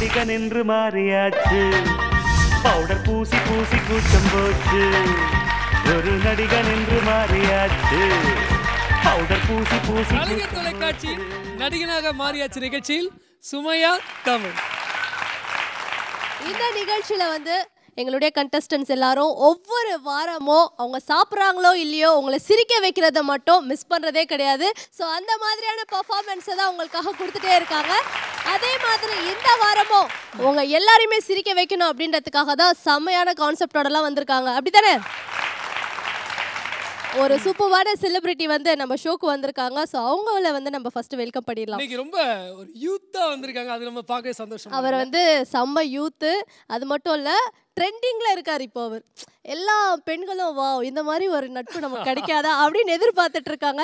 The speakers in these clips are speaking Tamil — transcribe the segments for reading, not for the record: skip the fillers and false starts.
நடிகன் என்று மாறியாச்சு பவுடர் பூசி பூசி கூச்சம் போச்சு ஒரு நடிகன் என்று மாறியாச்சு பவுடர் பூசி பூசி கலைஞர் தொலைக்காட்சியில் நடிகனாக மாறியாச்சு நிகழ்ச்சியில் சுமையா தமிழ். இந்த நிகழ்ச்சியில வந்து எங்களுடைய கண்டஸ்டன்ஸ் எல்லாரும் ஒவ்வொரு வாரமும் அவங்க சாப்பிட்றாங்களோ இல்லையோ உங்களை சிரிக்க வைக்கிறத மட்டும் மிஸ் பண்ணுறதே கிடையாது. ஸோ அந்த மாதிரியான பர்ஃபார்மன்ஸை தான் உங்களுக்காக கொடுத்துட்டே இருக்காங்க. அதே மாதிரி இந்த வாரமும் உங்க எல்லாரையுமே சிரிக்க வைக்கணும் அப்படின்றதுக்காக தான் செம்மையான கான்செப்டோடலாம் வந்திருக்காங்க. அப்படி தானே? ஒரு சூப்பரான செலிபிரிட்டி வந்து நம்ம ஷோக்கு வந்திருக்காங்க. ஸோ அவங்கள வந்து நம்ம ஃபர்ஸ்ட் வெல்கம் பண்ணிடலாம். இன்னைக்கு ரொம்ப ஒரு யூத்தா வந்திருக்காங்க, அது நம்ம பார்க்கவே சந்தோஷம். அவர் வந்து செம்ம யூத்து, அது மட்டும் இல்லை ட்ரெண்டிங்கில் இருக்கார். இப்போ அவர் எல்லா பெண்களும் வா இந்த மாதிரி ஒரு நட்பு நமக்கு கிடைக்காதா அப்படின்னு எதிர்பார்த்துட்டு இருக்காங்க.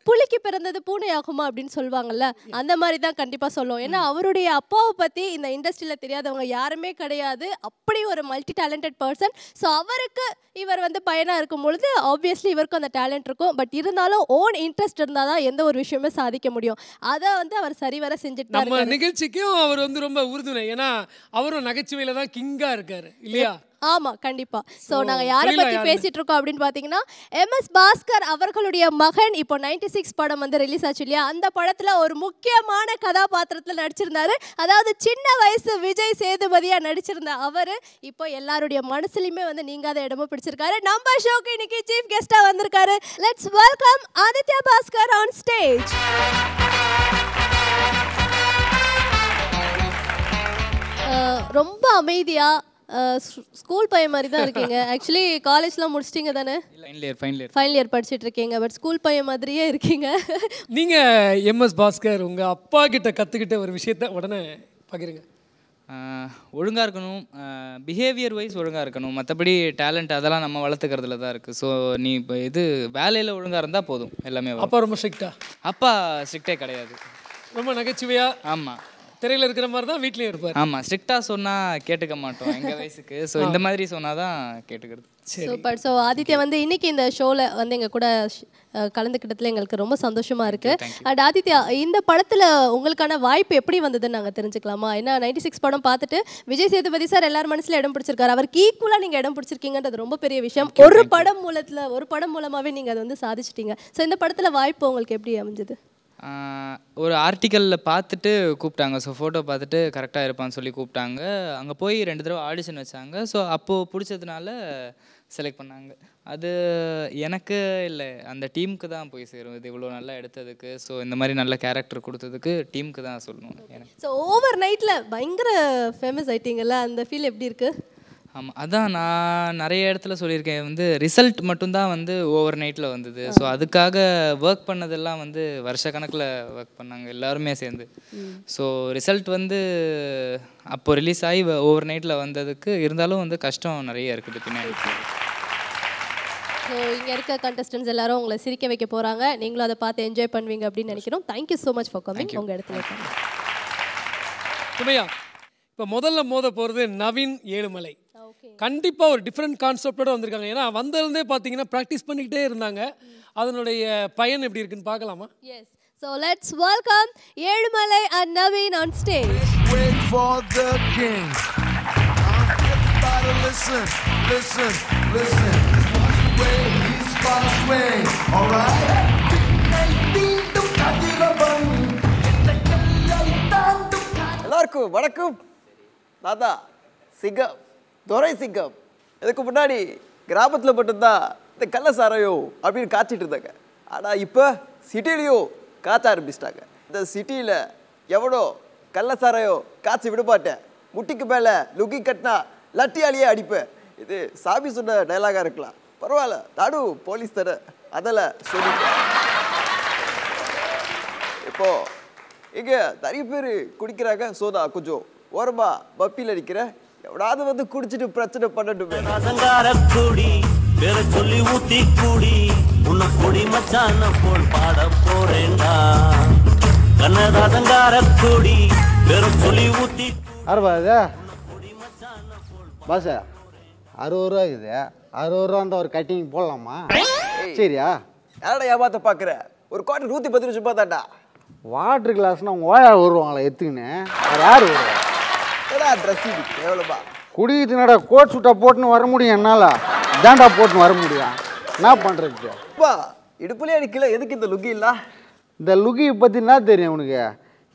புலிக்கு பிறந்தது பூனை ஆகுமா அப்படின்னு சொல்லுவாங்கல்ல, அந்த மாதிரி தான் கண்டிப்பாக சொல்லுவோம். ஏன்னா அவருடைய அப்பாவை பற்றி இந்த இண்டஸ்ட்ரியில் தெரியாதவங்க யாருமே கிடையாது. அப்படி ஒரு மல்டி டேலண்டட் பர்சன். ஸோ அவருக்கு இவர் வந்து பையனாக இருக்கும் பொழுது ஆப்வியஸ்லி இவருக்கும் அந்த டேலண்ட் இருக்கும். பட் இருந்தாலும் ஓன் இன்ட்ரெஸ்ட் இருந்தால் தான் எந்த ஒரு விஷயமே சாதிக்க முடியும். அதை வந்து அவர் சரிவர செஞ்சுட்டு நம்ம நிகழ்ச்சிக்கும் அவர் வந்து ரொம்ப உறுதுணை. ஏன்னா அவரும் நகைச்சுவையில தான் கிங்கா இருக்காரு இல்லையா? ஆமா, கண்டிப்பா. சோ நாங்க யாரை பத்தி பேசிட்டு இருக்கோம் அப்படின்னு பாத்தீங்கன்னா, MS பாஸ்கர் அவர்களுடைய மகன் இப்போ 96 படம் வந்து ரிலீஸ் ஆச்சு இல்லையா? அந்த படத்துல ஒரு முக்கியமான கதாபாத்திரத்துல நடிச்சிருந்தாரு. அதாவது சின்ன வயசு விஜய் சேதுபதியா நடிச்சிருந்த அவரு இப்போ எல்லாருடைய மனசுலயுமே வந்து நீங்காத இடமும் பிடிச்சிருக்காரு. நம்ம ஷோக்கு இன்னைக்கு சீஃப் கெஸ்டா வந்திருக்காரு. Let's welcome Aditya Bhaskar on stage. ரொம்ப அமைதியா ஸ்கூல் பையன் மாதிரி தான் இருக்கீங்க. ஆக்சுவலி காலேஜ்லாம் முடிச்சிட்டீங்க தானே? ஃபைனல் இயர் படிச்சுட்டு இருக்கீங்க. பட் ஸ்கூல் பையன் மாதிரியே இருக்கீங்க. நீங்க MS பாஸ்கர் உங்க அப்பா கிட்ட கத்துக்கிட்ட ஒரு விஷயத்த உடனே பகிருங்க. ஒழுங்காக இருக்கணும், பிஹேவியர் வைஸ் ஒழுங்காக இருக்கணும். மற்றபடி டேலண்ட் அதெல்லாம் நம்ம வளர்த்துக்கிறதுல தான் இருக்குது. ஸோ நீ இப்போ இது வேலையில் ஒழுங்காக இருந்தால் போதும், எல்லாமே. அப்பா ரொம்ப ஸ்ட்ரிக்டா? அப்பா ஸ்ட்ரிக்டே கிடையாது, ரொம்ப நகைச்சுவையா. ஆமாம், திரையில் இருக்கிற மாதிரி தான் வீட்லேயும் இருப்பார். ஆமாம், ஸ்ட்ரிக்டாக சொன்னால் கேட்டுக்க மாட்டோம் எங்கள் வயசுக்கு. ஸோ இந்த மாதிரி சொன்னால் தான் கேட்டுக்கிறது. சூப்பர். ஸோ ஆதித்யா வந்து இன்னைக்கு இந்த ஷோவில் வந்து எங்கள் கூட கலந்துக்கிட்டதுல எங்களுக்கு ரொம்ப சந்தோஷமா இருக்கு. அண்ட் ஆதித்யா, இந்த படத்தில் உங்களுக்கான வாய்ப்பு எப்படி வந்ததுன்னு நாங்கள் தெரிஞ்சுக்கலாமா? ஏன்னா 96 படம் பார்த்துட்டு விஜய் சேதுபதி சார் எல்லார் மனசுல இடம் பிடிச்சிருக்காரு. அவருக்கு ஈக்குவலாக நீங்கள் இடம் பிடிச்சிருக்கீங்கன்றது ரொம்ப பெரிய விஷயம். ஒரு படம் மூலமாகவே நீங்கள் அதை வந்து சாதிச்சிட்டீங்க. ஸோ இந்த படத்தில் வாய்ப்பு உங்களுக்கு எப்படி அமைஞ்சது? ஒரு ஆர்டிக்கலில் பார்த்துட்டு கூப்பிட்டாங்க. ஸோ ஃபோட்டோ பார்த்துட்டு கரெக்டாக இருப்பான்னு சொல்லி கூப்பிட்டாங்க. அங்கே போய் 2 தடவை ஆடிஷன் வச்சாங்க. ஸோ அப்போது பிடிச்சதுனால செலக்ட் பண்ணாங்க. அது எனக்கு இல்லை, அந்த டீமுக்கு தான் போய் சேரும். இது இவ்வளோ நல்லா எடுத்ததுக்கு, ஸோ இந்த மாதிரி நல்ல கேரக்டர் கொடுத்ததுக்கு டீமுக்கு தான் சொல்லணும் எனக்கு. ஸோ ஓவர் நைட்டில் பயங்கர ஃபேமஸ் ஆகிட்டீங்கல்ல, அந்த ஃபீல் எப்படி இருக்குது? ஆமாம், அதான் நான் நிறைய இடத்துல சொல்லியிருக்கேன். வந்து ரிசல்ட் மட்டும்தான் வந்து ஓவர் நைட்டில் வந்தது. ஸோ அதுக்காக ஒர்க் பண்ணதெல்லாம் வந்து வருஷக்கணக்கில் ஒர்க் பண்ணாங்க எல்லாருமே சேர்ந்து. ஸோ ரிசல்ட் வந்து அப்போ ரிலீஸ் ஆகி ஓவர் நைட்டில் வந்ததுக்கு இருந்தாலும் வந்து கஷ்டம் நிறைய இருக்குது பின்னாடி. ஸோ இங்கே இருக்க கண்டஸ்டன்ஸ் எல்லாரும் உங்களை சிரிக்க வைக்க போகிறாங்க. நீங்களும் அதை பார்த்து என்ஜாய் பண்ணுவீங்க அப்படின்னு நினைக்கிறோம். Thank you so much for coming. உங்கள் இடத்துல சுமையா, இப்போ முதல்ல மோத போகிறது நவீன் ஏழுமலை. கண்டிப்பாக ஒரு டிஃப்ரெண்ட் கான்செப்டோட வந்திருக்காங்க. ஏன்னா வந்திருந்தே பார்த்தீங்கன்னா ப்ராக்டிஸ் பண்ணிக்கிட்டே இருந்தாங்க. அதனுடைய பயன் எப்படி இருக்குன்னு பார்க்கலாமா? Yes. So let's welcome Ezhumalai and Naveen on stage. Wait for the king. Everybody listen, listen, listen. Way he's gonna swing, all right? எல்லாருக்கும் வணக்கம். தாத்தா சிங்கம், துரை சிங்கம். இதுக்கு முன்னாடி கிராமத்தில் மட்டும்தான் இந்த கள்ள சாரையோ அப்படின்னு காய்ச்சிட்டு இருந்தாங்க. ஆனால் இப்போ சிட்டிலையும் காய்ச்ச ஆரம்பிச்சிட்டாங்க. இந்த சிட்டியில் எவனோ கள்ள சாரையோ காய்ச்சி விட மாட்டேன், முட்டிக்கு மேலே லுங்கி கட்டினா லட்டியாலேயே அடிப்பேன். இது சாமி சொன்ன டைலாகாக இருக்கலாம், பரவாயில்ல, நானும் போலீஸ் தானே, அதெல்லாம் சொல்லிட்டேன். இப்போது இங்கே நிறைய பேர் குடிக்கிறாங்க சோதா, கொஞ்சம் ஓரமா பப்பியில் அடிக்கிறேன். எவனாவது வந்து குடிச்சிட்டு பிரச்சனை பண்ணட்டுமே. சொல்லி ஊத்தி கூடி உன்னை கொடி மச்சான போல் பாட போறேன்டா. கண்ணதாசங்கார கூடி வெறும் சொல்லி ஊத்தி அறுபது பஸ் 60 ரூபா இது. 60 ரூபான்ற ஒரு கட்டிங் போடலாமா? சரியா? யாரடா ஏமாத்த பார்க்குற? ஒரு குவார்டர் 110 ரூபா தான்டா. வாட்டர் கிளாஸ்னா அவங்க ஓயா வருவாங்களா எத்துக்குன்னு வேறு யார் வருவா? ஏடா ட்ரெஸ் இது எவ்வளோப்பா? குடிக்கிறதுனடா கோட் சூட்டை போட்டுன்னு வர முடியும் என்னால், தாண்டா போட்டுன்னு வர முடியும். என்ன பண்ணுறதுக்கு? அப்பா இடுப்புலேயே அடிக்கல, எதுக்கு இந்த லுக்கி இல்லை? இந்த லுங்கியை பற்றி என்ன தெரியும் உனக்கு?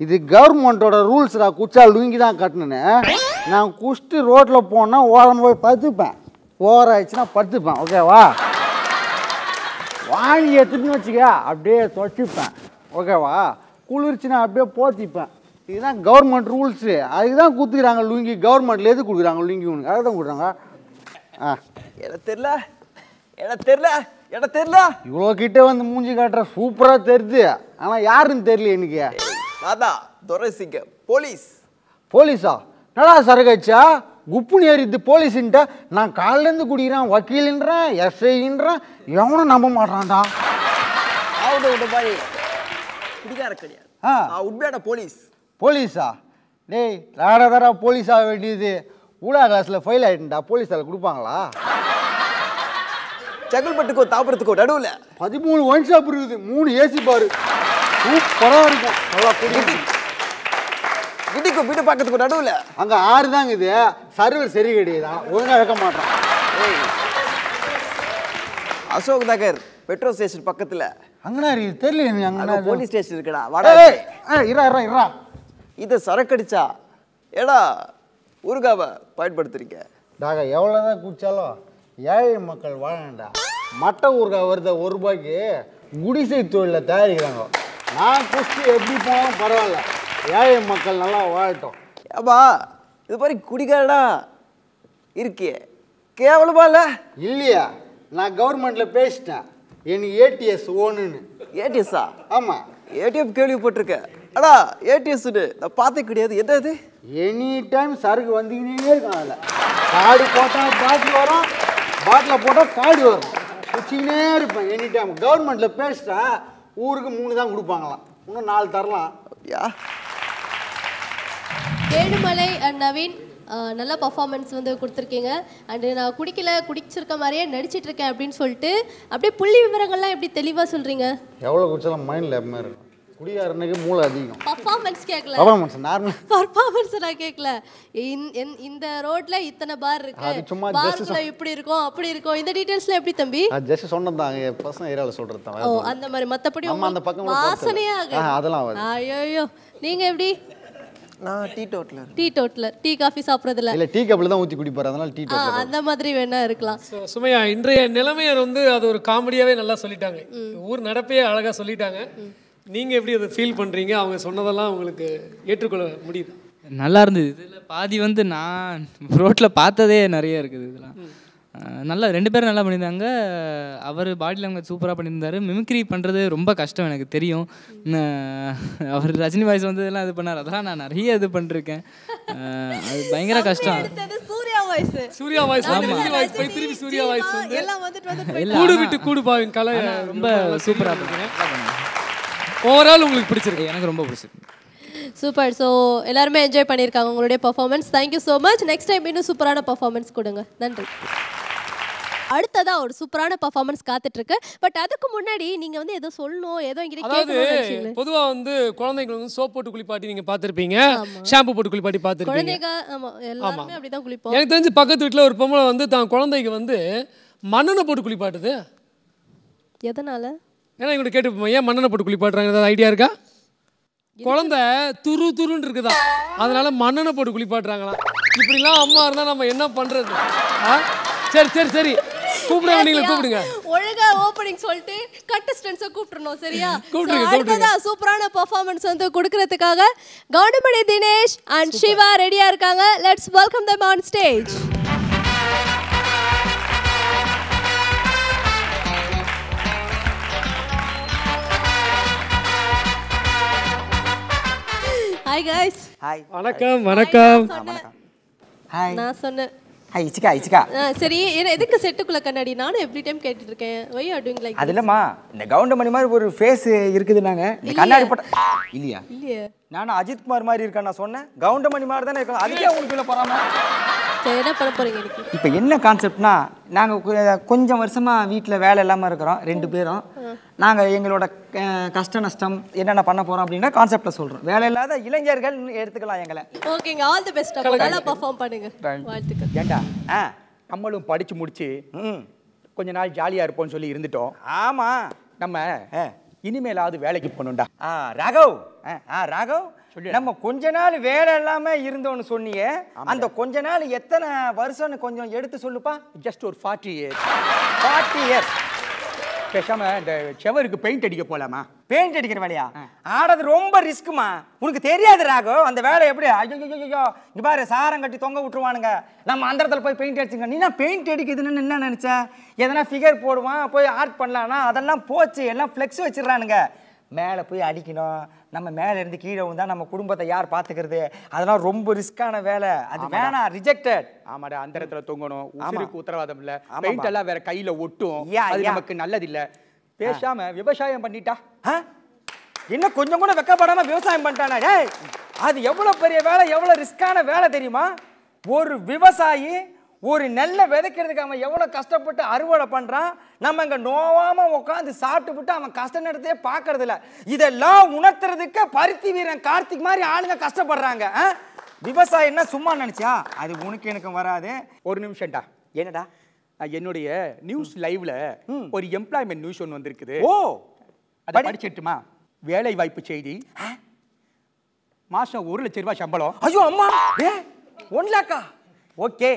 இது கவர்மெண்ட்டோட ரூல்ஸ்டா. குச்சா லுங்கி தான் கட்டணுன்னு. நான் குடிச்சிட்டு ரோட்டில் போனால் ஓரம் போய் படுத்துப்பேன், ஓவர் ஆயிடுச்சுன்னா படுத்துப்பேன். ஓகேவா? வாங்கி எடுத்துன்னு வச்சுக்க அப்படியே துவைச்சிப்பேன். ஓகேவா? குளிர்ச்சின்னா அப்படியே போத்திப்பேன். இதுதான் கவர்மெண்ட் ரூல்ஸு. அதுக்கு தான் கொடுத்துக்கிறாங்க லுங்கி. கவர்மெண்ட்டில் எது கொடுக்குறாங்க லுங்கி உனக்கு? அதை தான் கொடுக்குறாங்க. எனக்கு தெரியல, எனக்கு தெரியல, எனக்கு தெரியல. இவ்வளோ கிட்டே வந்து மூஞ்சி காட்டுற சூப்பராக தெரியுது, ஆனால் யாருன்னு தெரியல எனக்கு. அதான் துரை சிங்கம் போலீஸ். போலீஸா? நடா சரகச்சா குப்புன்னு ஏறிது போலீஸுன்ட்ட. நான் காலிலேருந்து குடிக்கிறேன், வக்கீலுன்றேன், எஸ்ஐன்றேன், எவனும் நம்ப மாட்டான்டா. ஆவுட விட மாதிரி குடிக்கார கிடையாது. உண்மையான போலீஸ். போலீஸா? டேய் ராடா போலீஸ் ஆக வேண்டியது ஊடா கிளாஸில் ஃபெயில் ஆகிட்டுண்டா. போலீஸால் கொடுப்பாங்களா? செங்கல்பட்டுக்கோ தாப்புறத்துக்கோ நடுவில் 13 ஒயின் ஷாப் இருக்குது, 3 ஏசி பாரு, சூப்பராக இருக்கும். நல்லா குடிக்கும். கிட்டிக்கோ வீட்டு பக்கத்துக்கு நடுவில் அங்கே 6 தாங்க இது. சர்வர் சரி கிடையாது, ஒழுங்காக வைக்க மாட்டான். அசோக் நகர் பெட்ரோல் ஸ்டேஷன் பக்கத்தில் அங்கனா இருக்குது தெரியல எனக்கு. அங்கே போலீஸ் ஸ்டேஷன் இருக்குடா. வாடா இரா இதை சரக்கடிச்சா ஏடா ஊருகாவை பயன்படுத்துறீங்க? டாக எவ்வளோதான் குடித்தாலும் ஏழை மக்கள் வாழண்டா. மட்டை ஊறுகாய் வருத ₹1 குடிசை தொழிலில் தயாரிக்கிறாங்க. நான் குடிச்சு எப்படி போனாலும் பரவாயில்ல, ஏழை மக்கள் நல்லா வாழட்டும். ஏப்பா இது மாதிரி குடிக்காரடா இருக்கே, கேவலமா இல்லை? இல்லையா? நான் கவர்மெண்ட்டில் பேசிட்டேன், எனக்கு ஏடிஎஸ் ஓனுன்னு. ஏடிஎஸ்ஸா? ஆமாம். ஏடிஎம் கேள்விப்பட்டிருக்கேன். அடா ஏடிஎஸ்ன்னு நான் பார்த்தே கிடையாது. என்ன அது? எனி டைம் சரக்கு வந்துக்கினே இருக்கும். அதில் காடு போட்டால் பாட்டில் வரும், பாட்டில் போட்டால் காடு வரும், குச்சிக்கினே இருப்பேன் எனி டைம். கவர்மெண்ட்டில் பேசிட்டேன், ஊருக்கு 3 தான் கொடுப்பாங்களாம், இன்னும் 4 தரலாம். அப்படியா? ஏழுமலை அண்ட் நவீன் நல்ல பர்ஃபார்மன்ஸ் வந்து கொடுத்துருக்கீங்க. அண்டு நான் குடிச்சிருக்க மாதிரியே நடிச்சிட்டு இருக்கேன் அப்படின்னு சொல்லிட்டு அப்படியே புள்ளி விவரங்கள்லாம் எப்படி தெளிவாக சொல்கிறீங்க? எவ்வளோ குடிச்சாலும் மைண்டில் எப்பவுமே இருக்கும். குடிகாரனுக்கு மூளை அதிகம். பர்ஃபார்மன்ஸ் கேட்கல, பர்ஃபார்மன்ஸ் நார்மல் பர்ஃபார்மன்ஸ் நான் கேட்கல. இந்த ரோட்ல இத்தனை பார் இருக்கு, அது சும்மா பார்க்குள்ள இப்படி இருக்கும் அப்படி இருக்கும், இந்த டீடைல்ஸ்லாம் எப்படி தம்பி? அது ஜஸ்ட் சொன்னதாங்க, பர்சனல் ஏரியாவில் சொல்கிறது தான். ஓ அந்த மாதிரி. மற்றபடி அந்த பக்கம் வாசனையே ஆகும் அதெல்லாம். ஐயோ நீங்கள் எப்படி? நான் teetotaller. Teetotaller. Tea coffee சாப்பிட்றதில்ல? இல்லை, டீ கப்பில் தான் ஊற்றி குடிப்பார், அதனால டீ டோட்டலர். அந்த மாதிரி வேணா இருக்கலாம். சுமையா இன்றைய நிலைமையை வந்து அது ஒரு காமெடியாவே நல்லா சொல்லிட்டாங்க. ஊர் நடப்பையே அழகா சொல்லிட்டாங்க. நீங்க எப்படி அதை ஃபீல் பண்றீங்க? அவங்க சொன்னதெல்லாம் உங்களுக்கு ஏற்றுக்கொள்ள முடியுது? நல்லா இருந்தது. இதில் பாதி வந்து நான் ரோட்டில் பார்த்ததே நிறைய இருக்குது. இதெல்லாம் நல்லா 2 பேரும் நல்லா பண்ணியிருந்தாங்க. அவர் பாடி லாங்குவேஜ் சூப்பராக பண்ணியிருந்தார். மிமிக்ரி பண்ணுறது ரொம்ப கஷ்டம், எனக்கு தெரியும். அவர் ரஜினி வாய்ஸ் வந்து இதெல்லாம் இது பண்ணார், அதெல்லாம் நான் நிறைய இது பண்ணிருக்கேன். அது பயங்கர கஷ்டம். சூர்யா வாய்ஸ், சூர்யா வாய்ஸ் போய் திருப்பி சூர்யா வாய்ஸ் வந்து கூடு விட்டு கூடு பாவின் கலை ரொம்ப சூப்பராக பண்ணுறேன். ஓவரால் உங்களுக்கு பிடிச்சிருக்கு? எனக்கு ரொம்ப பிடிச்சிருக்கு. சூப்பர். ஸோ எல்லாருமே என்ஜாய் பண்ணியிருக்காங்க உங்களுடைய performance. Thank you so much. Next time இன்னும் சூப்பரான பர்ஃபார்மன்ஸ் கொடுங்க. நன்றி. அடுத்ததாக ஒரு சூப்பரான பர்ஃபார்மன்ஸ் காத்துட்டு இருக்கு. பட் அதுக்கு முன்னாடி நீங்க வந்து ஏதோ சொல்லணும், ஏதோ என்கிட்ட கேட்கணும். பொதுவா வந்து குழந்தைங்களுக்கு வந்து சோப் போட்டு குளிப்பாட்டி நீங்க பார்த்திருப்பீங்க, ஷாம்பு போட்டு குளிப்பாட்டி பார்த்திருப்பீங்க. குழந்தைங்க ஆமா எல்லாரும் அப்படி தான் குளிப்போம். எனக்கு தெரிஞ்சு பக்கத்து வீட்டில் ஒரு பொம்பளை வந்து தான் குழந்தைக்கு வந்து மண்ணெண்ணெய் போட்டு குளிப்பாட்டுது. எதனால? ஏன்னா இவங்க கேட்டு ஏன் மண்ணெண்ணெய் போட்டு குளிப்பாட்டுறாங்க, ஏதாவது ஐடியா இருக்கா? குழந்தை துருன்னு இருக்குதா, அதனால மண்ணெண்ணெய் போட்டு குளிப்பாட்டுறாங்களாம். இப்படிலாம் அம்மா இருந்தால் நம்ம என்ன பண்றது? சரி சரி சரி, கூப்பிடுங்க, நீங்களே கூப்பிடுங்க. ஒழுங்கா ஓப்பனிங் சொல்லிட்டு கண்டஸ்டன்ஸை கூப்பிடணும், சரியா? கூப்பிடுங்க. சூப்பரான பெர்ஃபார்மன்ஸ் வந்து கொடுக்கறதுக்காக கவுண்டமணி தினேஷ் அண்ட் சிவா ரெடியா இருக்காங்க. Let's welcome them on stage. Hi guys. Hi. வணக்கம் வணக்கம். Hi. நான் சொன்னேன். Hi இச்சிகா. சரி, எதுக்கு செட்டுக்குள்ள கண்ணாடி? நானும் எவ்ரி டைம் கேட்டுட்டு இருக்கேன். Why are you doing like? அது இல்லம்மா, இந்த கவுண்டமணி மாதிரி ஒரு ஃபேஸ் இருக்குதுனாங்க. இந்த கண்ணாடி போட்ட இல்லையா? இல்லையே. நானும் அஜித் குமார் மாதிரி இருக்கேன் நான் சொன்னேன். கவுண்டமணி மாதிரி தானே இருக்கேன். அதுக்கே உங்களுக்கு இல்ல போறாம. சரி என்ன பண்ண போறீங்க இன்னைக்கு? இப்போ என்ன கான்செப்ட்னா நாங்கள் கொஞ்சம் வருஷமாக வீட்டில் வேலை இல்லாமல் இருக்கிறோம் 2 பேரும். நாங்கள் எங்களோட கஷ்ட நஷ்டம் என்னென்ன பண்ண போகிறோம் அப்படின்னா கான்செப்டில் சொல்கிறோம். வேலை இல்லாத இளைஞர்கள் எடுத்துக்கலாம் எங்களை. ஓகேங்க, ஆல் தி பெஸ்ட். நல்லா பெர்ஃபார்ம் பண்ணுங்க. வாழ்த்துக்கள். ஏண்டா நம்மளும் படிச்சு முடிச்சு கொஞ்ச நாள் ஜாலியாக இருப்போம்னு சொல்லி இருந்துட்டோம். ஆமாம், நம்ம இனிமேலாவது வேலைக்கு போகணும்டா. ராகவ் ராகவ், நம்ம கொஞ்ச நாள் வேலை இல்லாமல் இருந்தோன்னு சொன்னீங்க. அந்த கொஞ்ச நாள் எத்தனை வருஷம்னு கொஞ்சம் எடுத்து சொல்லுப்பா. ஜஸ்ட் ஒரு 40 years. 40 years. பேசாம இந்த செவருக்கு பெயிண்ட் அடிக்க போலாமா? பெயிண்ட் அடிக்கிற வேலையா? ஆடது ரொம்ப ரிஸ்க்குமா. உனக்கு தெரியாது ராகவ் அந்த வேலை எப்படி. ஐயோ இங்க பாரு, சாரம் கட்டி தொங்க விட்டுருவானுங்க. நம்ம அந்த இடத்துல போய் பெயிண்ட் அடிச்சுங்க. நீ பெயிண்ட் அடிக்குதுன்னு என்ன நினைச்ச? எதனா ஃபிகர் போடுவான், போய் ஆர்ட் பண்ணலான்னா அதெல்லாம் போச்சு. எல்லாம் ஃப்ளெக்ஸ் வச்சிடறானுங்க. மேலே போய் அடிக்கணும். நம்ம மேலே இருந்து கீழே வந்தால் நம்ம குடும்பத்தை யார் பார்த்துக்கிறது? அதெல்லாம் ரொம்ப ரிஸ்கான வேலை. அது வேணாம், ரிஜெக்டட். ஆமாடா, அந்த இடத்துல தொங்கணும். உசுருக்கு உத்தரவாதம் இல்ல. பெயிண்ட் எல்லாம் வேற கையில ஒட்டும். அது நமக்கு நல்லது இல்ல. பேசாம விவசாயம் பண்ணிட்டா இன்னும் கொஞ்சம் கூட வெக்கப்படாம விவசாயம் பண்ணிட்டானா? டேய், அது எவ்வளவு பெரிய வேலை, எவ்வளவு ரிஸ்கான வேலை தெரியுமா? ஒரு விவசாயி ஒரு நெல்லை விதைக்கிறதுக்கு அவன் எவ்வளவு கஷ்டப்பட்டு அறுவடை பண்றான். நம்ம இங்க நோவாம உட்காந்து சாப்பிட்டு அவன் கஷ்ட நேரத்தையே பாக்குறது இல்ல. இதெல்லாம் உணர்த்துறதுக்கு பருத்தி வீரன் கார்த்திக் மாதிரி ஆளுங்க கஷ்டப்படுறாங்க. விவசாயம்னா சும்மா நினைச்சா? அது உனக்கு எனக்கு வராது. ஒரு நிமிஷம்டா. என்னடா? என்னுடைய நியூஸ் லைவ்ல ஒரு எம்ப்ளாய்மெண்ட் நியூஸ் ஒன்று வந்திருக்குது. ஓ, அதை படிச்சிட்டுமா? வேலை வாய்ப்பு செய்தி. மாசம் 1 லட்சம் ரூபாய் சம்பளம். ஐயோ அம்மா, 1 lakhா? ஓகே,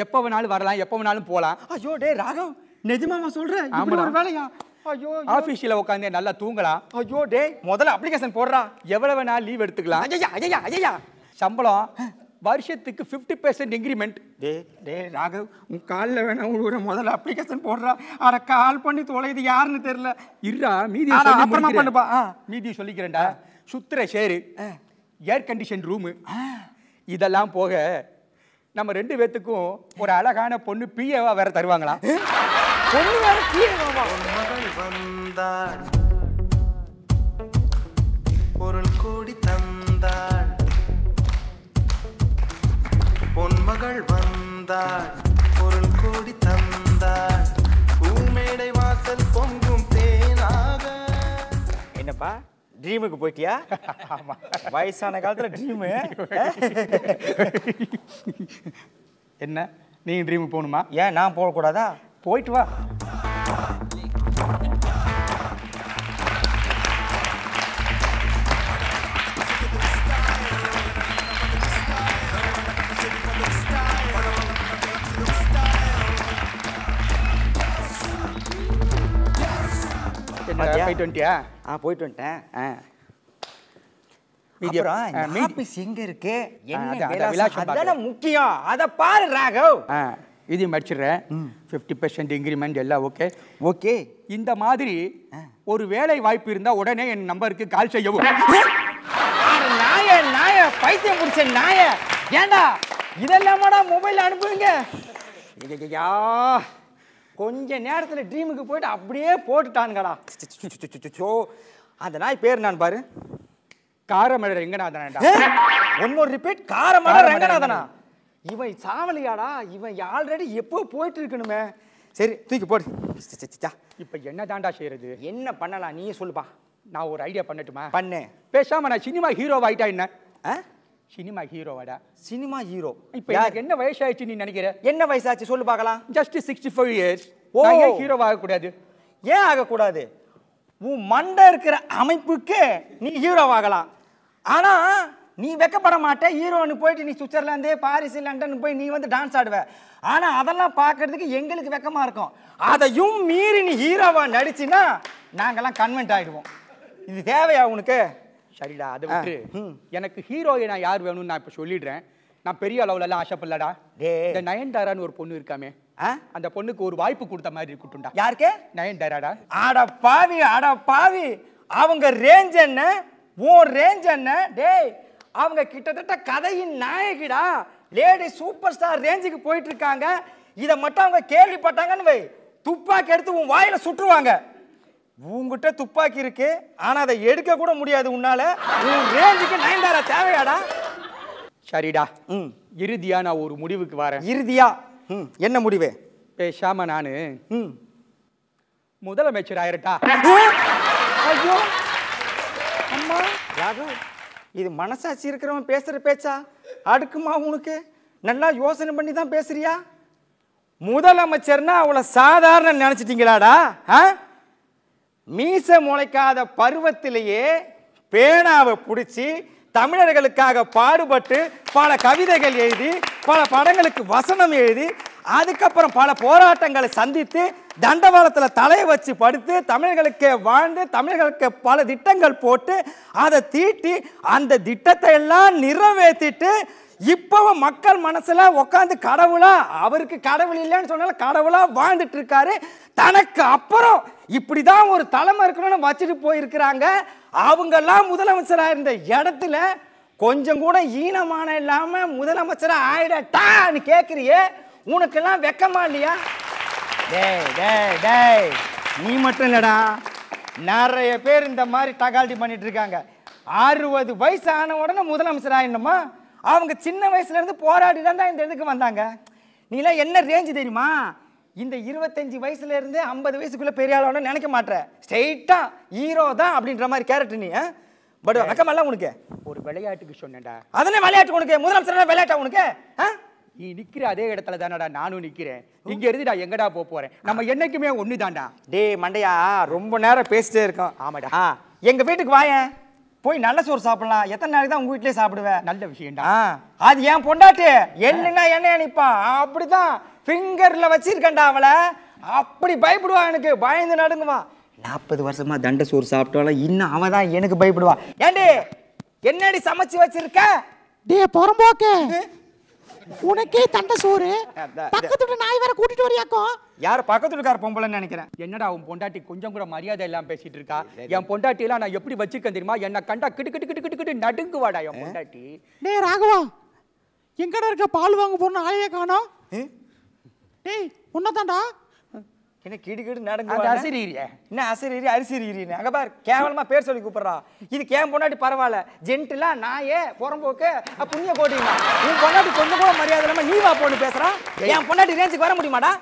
எப்போ வேணாலும் வரலாம், எப்போ வேணாலும் போகலாம். ஐயோ டே ராகவ், நிஜமாவா சொல்றேன்? இப்படி ஒரு வேலையா? ஐயோ, ஆபீஸ்ல உட்காந்து நல்லா தூங்கலாம். ஐயோ டே, முதல்ல அப்ளிகேஷன் போடுறா. எவ்வளவு வேணாலும் லீவ் எடுத்துக்கலாம். ஐயா சம்பளம் வருஷத்துக்கு 50% இன்க்ரிமெண்ட். டே ராகவ், உன் காலில் வேணா ஒரு முதல்ல அப்ளிகேஷன் போடுறா. அட கால் பண்ணி தொலைது யாருன்னு தெரியல. இருடா, மீதி அப்புறமா பண்ணுப்பா. மீதி சொல்லிக்கிறேன்டா. சுத்துற ஷேரு, ஏர் கண்டிஷன் ரூமு, இதெல்லாம் போக நம்ம 2 பேத்துக்கும் ஒரு அழகான பொண்ணு பிஏவா வேற தருவாங்களா? பொண்ணு வேற பிஏவா? மகள் வந்தாள், பொருள் கூடி தந்தாள். பொன்மகள் வந்தாள், பொருள் கூடி தந்தாள். பூமேடை வாசல் பொங்கும் தேனாக. என்னப்பா, ட்ரீமுக்கு போயிட்டியா? வயசான காலத்துல ட்ரீமு. என்ன, நீ ட்ரீம் போகணுமா? ஏன் நான் போகக்கூடாதா? போயிட்டு வா. போயிட்டு வந்துட்டியா? போயிட்டு வந்துட்டேன். ஆபீஸ் எங்க இருக்கு? என்ன முக்கியம்? அத பாரு ராகவ். இது மடிச்சிடுறேன். 50% இன்க்ரிமெண்ட் எல்லாம் ஓகே. ஓகே, இந்த மாதிரி ஒரு வேலை வாய்ப்பு இருந்தா உடனே என் நம்பருக்கு கால் செய்யவும். நாய பைத்தியம் முடிச்ச நாய, ஏண்டா இதெல்லாமாடா மொபைல் அனுப்புவீங்க? கொஞ்ச நேரத்துல ட்ரீமுக்கு போயிட்டு அப்படியே போட்டுட்டானுங்கடா. அந்த நாய் பேர் நான் பாரு, காரமடை ரங்கநாதனா. ஒன்னொரு ரிப்பீட், காரமடை ரங்கநாதனா. இவன் சாவலியாடா, இவன் ஆல்ரெடி எப்போ போயிட்டு இருக்கணுமே. சரி, தூக்கி போடு. இப்ப என்ன தாண்டா செய்யறது? என்ன பண்ணலாம் நீ சொல்லுப்பா. நான் ஒரு ஐடியா பண்ணட்டுமா? பண்ணு. பேசாம நான் சினிமா ஹீரோவாயிட்டா என்ன? சினிமா ஹீரோவாடா? Cinema hero? இப்ப எனக்கு என்ன வயசாயிடுச்சு நீ நினைக்கிற? என்ன வயசாச்சு சொல்லு பார்க்கலாம். Just 65 years. ஏன் ஹீரோவா ஆகக்கூடாது? ஏன் ஆகக்கூடாது? உன் மண்டை இருக்கிற அமைப்புக்கு நீ ஹீரோவாகலாம். ஆனா நீ வெக்கப்பட மாட்டே. ஹீரோன்னு போயிட்டு நீ சுவிட்சர்லாந்து, பாரிஸ், லண்டன் போய் நீ வந்து டான்ஸ் ஆடுவ. ஆனா அதெல்லாம் பார்க்கறதுக்கு எங்களுக்கு வெக்கமா இருக்கும். அதையும் மீறி நீ ஹீரோவா நடிச்சினா நாங்கெல்லாம் கன்வென்ட் ஆயிடுவோம். இது தேவையா உனக்கு? சரிடா, அதை விட்டு எனக்கு ஹீரோயினா யார் வேணும்னு நான் இப்ப சொல்லிடுறேன். நான் பெரிய அளவுல எல்லாம் ஆசைப்படலடா. இந்த நயன்தாரான்னு ஒரு பொண்ணு இருக்காமே, அந்த பொண்ணுக்கு ஒரு வாய்ப்பு கொடுத்த மாதிரி இருக்கட்டும்டா. யாருக்கு? நயன்தாராடா. அட பாவி, அவங்க ரேஞ்ச் என்ன, உன் ரேஞ்ச் என்ன? டேய், அவங்க கிட்டத்தட்ட கதையின் நாயகிடா. லேடி சூப்பர் ஸ்டார் ரேஞ்சுக்கு போயிட்டு இருக்காங்க. இதை மட்டும் அவங்க கேள்விப்பட்டாங்கன்னு வை, துப்பாக்கி எடுத்து உன் வாயில சுட்டுருவாங்க. உங்ககிட்ட துப்பாக்கி இருக்கு, ஆனா அதை எடுக்க கூட முடியாது உன்னால. உன் ரேஞ்சுக்கு நயன்தாரா தேவையாடா? சரிடா இறுதியா நான் ஒரு முடிவுக்கு வரேன். இறுதியா என்ன முடிவு? பேசாம நானு முதலமைச்சர் ஆயிரட்டா. ஐயோ அம்மா ராகவ், இது மனசாட்சி இருக்கிறவன் பேசுற பேச்சா? அடுக்குமா உனக்கு? நல்லா யோசனை பண்ணி தான் பேசுறியா? முதலமைச்சர்னா அவளை சாதாரண நினைச்சிட்டீங்களாடா? மீச முளைக்காத பருவத்திலேயே பேனாவை பிடிச்சி தமிழர்களுக்காக பாடுபட்டு பல கவிதைகள் எழுதி பல படங்களுக்கு வசனம் எழுதி அதுக்கப்புறம் பல போராட்டங்களை சந்தித்து தண்டவாளத்தில் தலையை வச்சு படுத்து தமிழர்களுக்கு வாழ்ந்து தமிழர்களுக்கு பல திட்டங்கள் போட்டு அதை தீட்டி அந்த திட்டத்தை எல்லாம் நிறைவேற்றிட்டு இப்பவும் மக்கள் மனசுல உட்காந்து கடவுளா, அவருக்கு கடவுள் இல்லைன்னு சொன்னாலும் கடவுளா வாழ்ந்துட்டு இருக்காரு. தனக்கு அப்புறம் இப்படிதான் ஒரு தலைமை இருக்கணும்னு வச்சுட்டு போயிருக்கிறாங்க. அவங்கெல்லாம் முதலமைச்சரா இருந்த இடத்துல கொஞ்சம் கூட ஈனமான இல்லாம முதலமைச்சரா ஆயிடட்டான்னு கேட்குறியே, உனக்கெல்லாம் வெக்கமா இல்லையா? டேய் டேய் டேய், நீ மட்டும் இல்லடா, நிறைய பேர் இந்த மாதிரி டகால்டி பண்ணிட்டு இருக்காங்க. 60 வயசு ஆன உடனே முதலமைச்சர் ஆயிடணுமா? அவங்க சின்ன வயசுல இருந்து போராடி தான் இந்த இதுக்கு வந்தாங்க. நீலாம் என்ன ரேஞ்சு தெரியுமா? இந்த 25 வயசுல இருந்து 50 வயசுக்குள்ள பெரிய ஆளோட நினைக்க மாட்டேற, ஸ்ட்ரெயிட்டா ஹீரோ தான் அப்படின்ற மாதிரி கேரக்டர் நீ. பட் வெக்கமல்ல உனக்கு? ஒரு விளையாட்டுக்கு சொன்னேன்டா. அதனே விளையாட்டு உனக்கு? முதலமைச்சர் விளையாட்டா உனக்கு? நீ நிக்கிற அதே இடத்துல தானடா நானும் நிக்கிறேன். இங்க இருந்து நான் எங்கடா போறேன்? நம்ம என்னைக்குமே ஒண்ணுதான்டா. டேய் மண்டையா, ரொம்ப நேரம் பேசிட்டே இருக்கோம். ஆமாடா. எங்க வீட்டுக்கு வாயேன், போய் நல்ல சோறு சாப்பிடலாம். எத்தனை நாளைக்கு தான் உங்க வீட்லயே சாப்பிடுவேன்? நல்ல விஷயம்டா. அது ஏன் பொண்டாட்டி என்னன்னா என்ன நினைப்பான்? அப்படிதான் ஃபிங்கர்ல வச்சிருக்கேன்டா அவளை. அப்படி பயப்படுவா, எனக்கு பயந்து நடுங்குவா. 40 வருஷமா தண்ட சோறு சாப்பிட்டாலும் இன்னும் அவன் தான் எனக்கு பயப்படுவா. ஏண்டி என்னடி சமைச்சு வச்சிருக்க? டே பொறம்போக்கு, உனக்கே தண்ட சோறு, பக்கத்துல நாய் வேற கூட்டிட்டு வரியாக்கோ? யார் பக்கத்துல இருக்கார் பொம்பளைன்னு நினைக்கிறேன். என்னடா உன் பொண்டாட்டி கொஞ்சம் கூட மரியாதை எல்லாம் பேசிட்டு இருக்கா? என் பொண்டாட்டி எல்லாம் நான் எப்படி வச்சிருக்கேன் தெரியுமா? என்ன கண்டா கிட்டு கிட்டு கிட்டு கிட்டு கிட்டு நடுங்குவாடா என் பொண்டாட்டி. டே ராகவா, எங்கடா இருக்க பால் வாங்க போறோம் ஆளையே காணோம்? டேய் உன்னதான்டா. என்ன கிடு கிடு நடங்குவா? அசிரீரியா? என்ன அசிரீரி அரிசிரீரின்னு அங்க பார், கேவலமா பேர் சொல்லி கூப்பிடுறா. இது கேம் பொண்டாட்டி பரவாயில்ல, ஜென்டிலா நாயே புறம்போக்கு புண்ணிய கோட்டிங்களா? உன் பொண்டாட்டி கொஞ்சம் கூட மரியாதை இல்லாம நீ வா போன்னு பேசுறான். என் பொண்டாட்டி ரேஞ்சுக்கு வர முடியுமாடா?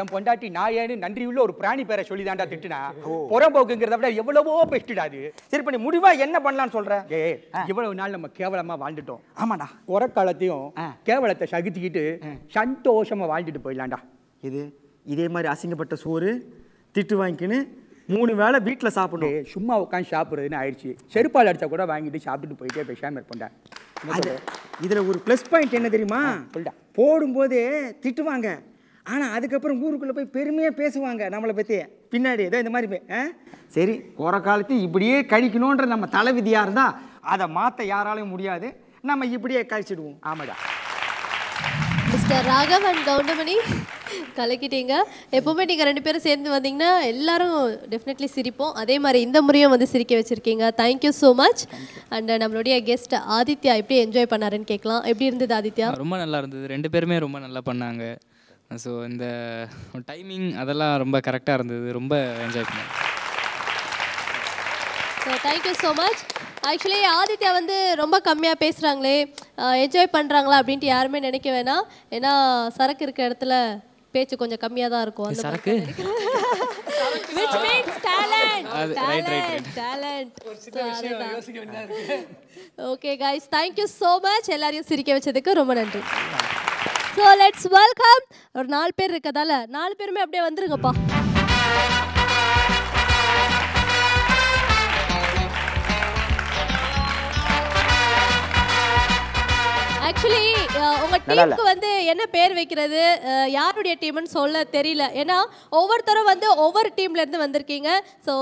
என் பொண்டாட்டி நாயேன்னு நன்றியுள்ள ஒரு பிராணி பேரை சொல்லி தாண்டா திட்டுனா. புறம்போக்குங்கிறத விட எவ்வளவோ பெஸ்ட்டுடாது. சரி பண்ணி முடிவா என்ன பண்ணலாம்னு சொல்ற? இவ்வளவு நாள் நம்ம கேவலமா வாழ்ந்துட்டோம். ஆமாடா, குறை காலத்தையும் கேவலத்தை சகிச்சுக்கிட்டு சந்தோஷமா வாழ்ந்துட்டு போயிடலாம்டா. இதே மாதிரி அசிங்கப்பட்ட சோறு திட்டு வாங்கிக்கின்னு 3 வேளை வீட்டில் சாப்பிடணும். சும்மா உட்காந்து சாப்பிட்றதுன்னு ஆயிடுச்சு. செருப்பால் அடிச்சா கூட வாங்கிட்டு சாப்பிட்டுட்டு போயிட்டே பேசாமல் இருப்போம்டா. இதில் ஒரு ப்ளஸ் பாயிண்ட் என்ன தெரியுமா? போடும்போதே திட்டுவாங்க, ஆனால் அதுக்கப்புறம் ஊருக்குள்ளே போய் பெருமையாக பேசுவாங்க நம்மளை பற்றி பின்னாடி ஏதோ இந்த மாதிரி. சரி, குறை காலத்து இப்படியே கழிக்கணுன்ற நம்ம தலைவிதியாக இருந்தால் அதை மாற்ற யாராலையும் முடியாது. நம்ம இப்படியே கழிச்சிடுவோம். ஆமாடா. மிஸ்டர் ராகவ் அண்ட் கவுண்டமணி கலக்கிட்டீங்க. எப்போவுமே நீங்கள் 2 பேரும் சேர்ந்து வந்தீங்கன்னா எல்லாரும் டெஃபினெட்லி சிரிப்போம். அதே மாதிரி இந்த முறையும் வந்து சிரிக்க வச்சுருக்கீங்க. Thank you so much. அண்ட் நம்மளுடைய கெஸ்ட் ஆதித்யா எப்படி என்ஜாய் பண்ணாருன்னு கேட்கலாம். எப்படி இருந்தது ஆதித்யா? ரொம்ப நல்லா இருந்தது. 2 பேருமே ரொம்ப நல்லா பண்ணாங்க. ஸோ இந்த டைமிங் அதெல்லாம் ரொம்ப கரெக்டாக இருந்தது. ரொம்ப என்ஜாய் பண்ணேன். So thank you so much. Actually Aditya வந்து ரொம்ப கம்மியாக பேசுகிறாங்களே, என்ஜாய் பண்ணுறாங்களா அப்படின்ட்டு யாருமே நினைக்க வேணாம். ஏன்னா சரக்கு இருக்க இடத்துல பேச்சு கொஞ்சம் கம்மியாக தான் இருக்கும். அந்த சரக்கு which means talent. Okay guys, thank you so much. எல்லாரையும் சிரிக்க வச்சதுக்கு ரொம்ப நன்றி. So let's welcome ஒரு 4 பேர் இருக்கதால 4 பேருமே அப்படியே வந்துருங்கப்பா. ஆக்சுவலி உங்கள் டீமுக்கு வந்து என்ன பேர் வைக்கிறது, யாருடைய டீம்னு சொல்ல தெரியல. ஏன்னா ஒவ்வொருத்தரும் வந்து ஒவ்வொரு டீம்லேருந்து வந்திருக்கீங்க. So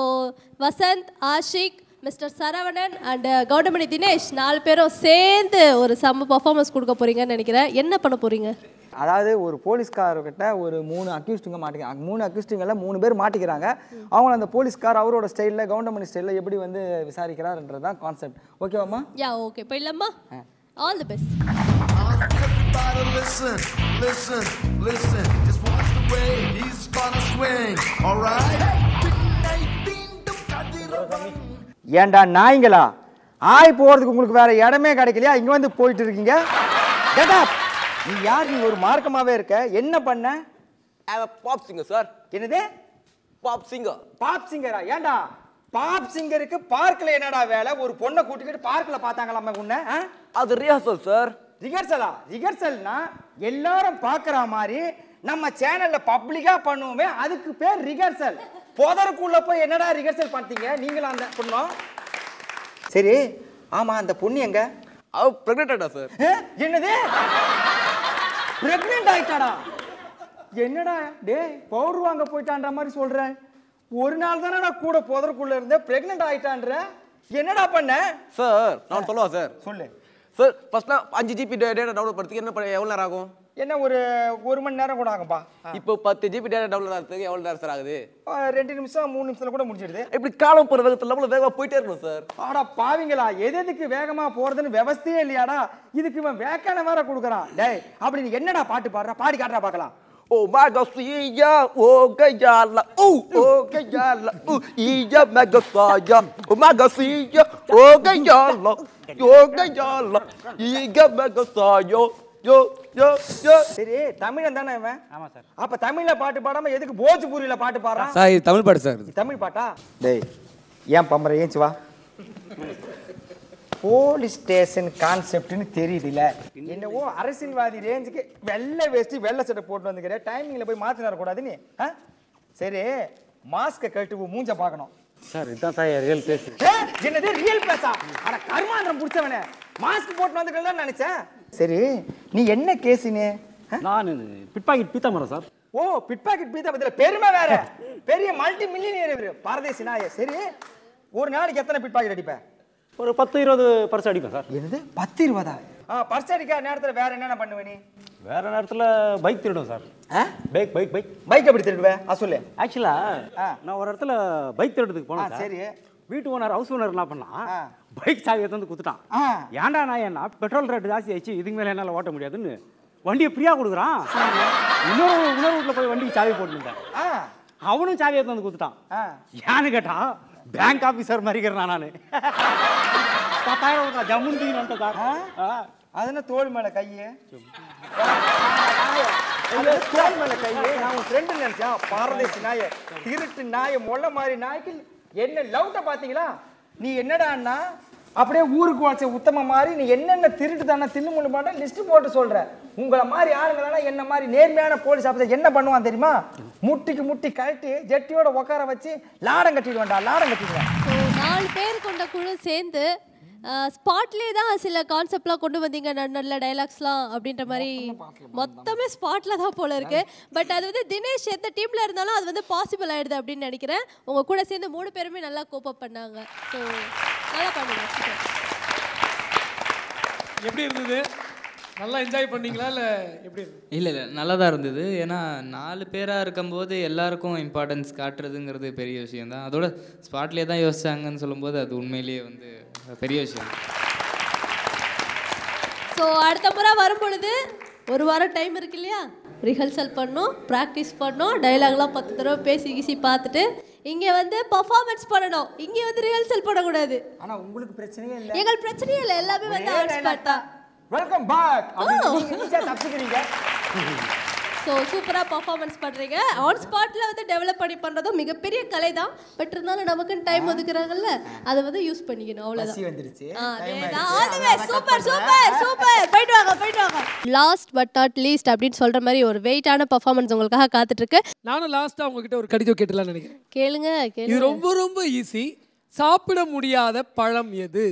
Vasanth, Ashik, mister Saravanan and Goundamani Dinesh 4 பேரும் சேர்ந்து ஒரு செம்ம பர்ஃபார்மன்ஸ் கொடுக்க போகிறீங்கன்னு நினைக்கிறேன். என்ன பண்ண போகிறீங்க? அதாவது ஒரு போலீஸ்காரர்கிட்ட ஒரு 3 அக்யூஸ்டுங்க மாட்டிக்கிறாங்க. 3 அக்யூஸ்டுங்களில் 3 பேர் மாட்டிக்கிறாங்க. அவங்கள அந்த போலீஸ்கார் அவரோட ஸ்டைலில் கவுண்டமணி ஸ்டைலில் எப்படி வந்து விசாரிக்கிறாருன்றது தான் கான்செப்ட். ஓகேவாம்மா? யா ஓகே, போயிடலாமா? All the best. Everybody listen, listen, listen. Just watch the way he's gonna swing. All right? ஏண்டா நாய்ங்களா, ஆய் போகிறதுக்கு உங்களுக்கு வேற இடமே கிடைக்கலையா? இங்கே வந்து போயிட்டு இருக்கீங்க. கேட்டா நீ யார்? நீ ஒரு மார்க்கமாவே இருக்க. என்ன பண்ண? Pop singer sir. என்னது? Pop singer. பாப் சிங்கரா? ஏண்டா பாப் சிங்கருக்கு பார்க்ல என்னடா வேலை? ஒரு பொண்ணை கூட்டிக்கிட்டு பார்க்ல பார்த்தாங்களாமே உன்னை? அது ரிஹர்சல் சார். ரிஹர்சலா? ரிஹர்சல்னா எல்லாரும் பார்க்குற மாதிரி நம்ம சேனல்ல பப்ளிக்கா பண்ணுவோமே, அதுக்கு பேர் ரிஹர்சல். புதருக்குள்ள போய் என்னடா ரிஹர்சல் பார்த்தீங்க நீங்களும் அந்த பொண்ணும்? சரி, ஆமா, அந்த பொண்ணு எங்க? அவ பிரெக்னென்ட்டா சார். என்னது? பிரெக்னென்ட் ஆயிட்டாடா? என்னடா டேய், பவுடர் வாங்க போயிட்டான்ற மாதிரி சொல்றேன். ஒரு நாள் தானே நான் கூட புதருக்குள்ள இருந்தேன், பிரெக்னென்ட் ஆயிட்டான்ற. என்னடா பண்ண? சார் நான் சொல்லுவா சார். சொல்லு சார். ஃபர்ஸ்ட்ல 5 GB டேட்டா டவுன்லோட் பண்ணுறதுக்கு எவ்வளோ நேரம் ஆகும்? என்ன ஒரு 1 மணி நேரம் கூட ஆகும்பா. இப்போ 10 GB டேட்டா டவுன்லோட் ஆகிறதுக்கு எவ்வளோ நேரம் சார் ஆகுது? 2 நிமிஷம் 3 நிமிஷத்துல கூட முடிஞ்சிடுது. இப்படி காலம் போகிற வேகத்தில் நம்மள வேகமாக போயிட்டே இருக்கணும் சார். ஆடா பாவிங்களா, எதுக்கு வேகமா போறதுன்னு விவஸ்தையே இல்லையாடா? இதுக்கு இவன் வேக்கான வேற கொடுக்குறான். டேய், அப்படி நீ என்னடா பாட்டு பாடுற? பாடி காட்டுறா பார்க்கலாம். ஓ மகசியா ஓ கயால ஓ கயால ஓ ஈயா மகசாயா ஓ மகசியா ஓ கயால ஈயா மகசாயோ யோ யோ யோ. சரி, தமிழன் தானே இவன்? ஆமா சார். அப்ப தமிழ்ல பாட்டு பாடாம எதுக்கு போஜ்பூரியில பாட்டு பாடுறான்? சார் இது தமிழ் பாட்டு சார். தமிழ் பாட்டா? டேய், ஏன் பம்பரை ஏஞ்சி வா. போலீஸ் ஸ்டேஷன் கான்செப்ட்னு தெரியுதுல, என்னவோ அரசியல்வாதி ரேஞ்சுக்கு வெள்ளை வேஷ்டி வெள்ளை சட்டை போட்டு வந்துக்கிற டைமிங்ல போய் மாற்றி வரக்கூடாது நீ. சரி, மாஸ்கை கழட்டு மூஞ்ச பார்க்கணும். சார் இதுதான் சார் ரியல் பேஸ். என்னது ரியல் பேஸா? அட கர்மாந்திரம் பிடிச்சவனே, மாஸ்க் போட்டு வந்துக்கலாம் நினைச்சேன். சரி, நீ என்ன கேஸுன்னு? நான் பிட் பாக்கெட் பீத்தாமரம் சார். ஓ, பிட் பாக்கெட் பீத்தா. பெருமை வேற, பெரிய மல்டி மில்லியனியர் பாரதேசி நாயே. சரி, ஒரு நாளைக்கு எத்தனை பிட் பாக்கெட் அடிப்பேன்? ஒரு 10-20 பர்ஸ் அடிப்பேன் சார். என்னது 10-20? பர்ஸ் அடிக்காத நேரத்தில் வேற என்னென்ன பண்ணுவேன் நீ? வேற நேரத்தில் பைக் திருடுவேன் சார். பைக் எப்படி திருடுவேன்? சொல்லு. ஆக்சுவலா நான் ஒரு இடத்துல பைக் திருடுறதுக்கு போனேன். சரி, வீட்டு ஓனர் ஹவுஸ் ஓனர் என்ன பண்ணா, பைக் சாவி எடுத்து வந்து குத்துட்டான். ஏன்டா நான் என்ன பெட்ரோல் ரேட் ஜாஸ்தி ஆயிடுச்சு, இதுக்கு மேலே என்னால் ஓட்ட முடியாதுன்னு வண்டியை ஃப்ரீயாக கொடுக்குறான். இன்னொரு வீட்டில் போய் வண்டிக்கு சாவி போட்டுருந்தேன். அவனும் சாவி எடுத்து வந்து குத்துட்டான். ஏன்னு கேட்டா பேங்க் ஆஃபீஸர் மாதிரிக்கிறேன் நான். 10,000 ஜம்முன்னு வந்துட்டேன் சார். அதுனா தோல் மேல கையே, தோல் மேல கையே. நான் உன் ஃப்ரெண்டு நினைச்சேன். பாரதேசி நாய, திருட்டு நாய, மொள்ள மாதிரி நாய்க்கு என்ன லவ்ட்ட பாத்தீங்களா? நீ என்னடான்னா அப்படியே ஊருக்கு வாட்ச உத்தம மாதிரி நீ என்னென்ன திருட்டு தானே தின்னு மாட்டா லிஸ்ட் போட்டு சொல்ற. உங்களை மாதிரி ஆளுங்களா என்ன மாதிரி நேர்மையான போலீஸ் ஆஃபீஸர் என்ன பண்ணுவான் தெரியுமா? முட்டிக்கு முட்டி கழட்டி ஜெட்டியோட உட்கார வச்சு லாடம் கட்டிடுவான்டா, லாடம் கட்டிடுவான். 4 பேர் கொண்ட குழு சேர்ந்து ஸ்பாட்லேயே தான் சில கான்செப்ட்லாம் கொண்டு வந்தீங்க, நல்ல டைலாக்ஸ்லாம் அப்படின்ற மாதிரி. மொத்தமே ஸ்பாட்டில் தான் போல இருக்கு. பட் அது வந்து தினேஷ் எந்த டீமில் இருந்தாலும் அது வந்து பாசிபிள் ஆகிடுது அப்படின்னு நினைக்கிறேன். உங்கள் கூட சேர்ந்து 3 பேருமே நல்லா கோப்பப் பண்ணாங்க. ஸோ நல்லா பண்ணுங்க. எப்படி இருந்தது? நல்லா என்ஜாய் பண்ணீங்களா இல்லை எப்படி இருந்தது? இல்லை நல்லா தான் இருந்தது. ஏன்னா 4 பேராக இருக்கும்போது எல்லாருக்கும் இம்பார்ட்டன்ஸ் காட்டுறதுங்கிறது பெரிய விஷயம் தான். அதோட ஸ்பாட்லேயே தான் யோசிச்சாங்கன்னு சொல்லும்போது அது உண்மையிலேயே வந்து பெரிய விஷயம். ஸோ அடுத்த முறை வரும் பொழுது 1 வாரம் டைம் இருக்கு இல்லையா? ரிஹர்சல் பண்ணோம், ப்ராக்டிஸ் பண்ணோம், டைலாக்லாம் 10 தடவை பேசி பார்த்துட்டு இங்கே வந்து பர்ஃபார்மன்ஸ் பண்ணணும். இங்கே வந்து ரிஹர்சல் பண்ணக்கூடாது. ஆனால் உங்களுக்கு பிரச்சனையே இல்லை. எங்களுக்கு பிரச்சனையே இல்லை, எல்லாமே வந்து ஆன் ஸ்பாட் தான். Welcome back. நீங்க தப்பிக்கிறீங்க. ஸோ சூப்பராக பர்ஃபார்மன்ஸ் பண்ணுறீங்க. ஆன் ஸ்பாட்டில் வந்து டெவலப் பண்ணி பண்ணுறதும் மிகப்பெரிய கலை தான். பட் இருந்தாலும் நமக்குன்னு டைம் ஒதுக்குறாங்கல்ல, அதை வந்து யூஸ் பண்ணிக்கணும். அவ்வளோதான். Super super super. போயிட்டு வாங்க. லாஸ்ட் பட் நாட் லீஸ்ட் அப்படின்னு சொல்கிற மாதிரி ஒரு வெயிட்டான பர்ஃபார்மன்ஸ் உங்களுக்காக காத்துட்ருக்கு. நானும் லாஸ்ட்டாக உங்ககிட்ட ஒரு கடிதம் கேட்டுலான்னு நினைக்கிறேன். கேளுங்க. இது ரொம்ப ஈஸி. சாப்பிட முடியாத பழம் எது?